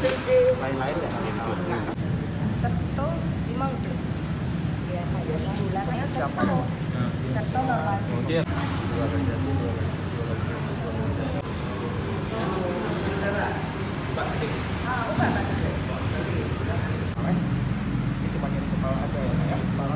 lain-lain ya Sabtu 5 itu. Biasanya bulannya siapa Sabtu normal. Kemudian Bukan Pak. ini cuma nyeri kepala aja ya kepala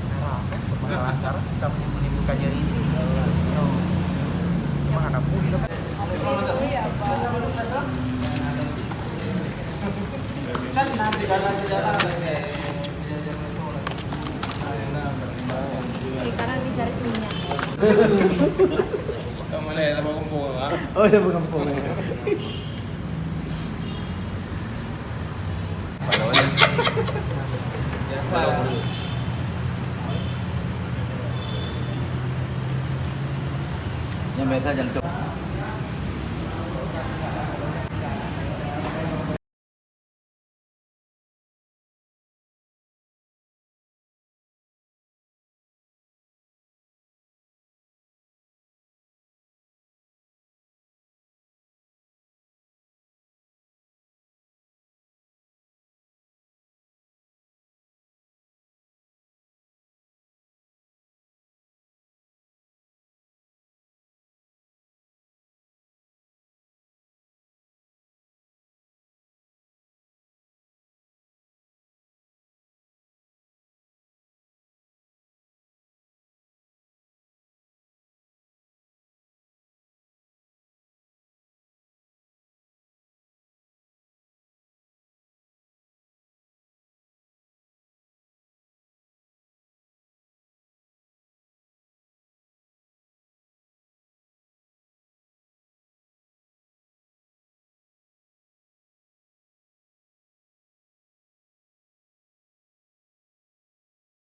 saraf permasalahan saraf bisa menimbulkan nyeri sih cuma anak muda kan Iya, Pak. Sekarang dicari minyak. kamu lihat apa kumpul ah? oh ya bukan pokoknya Yang mereka jangan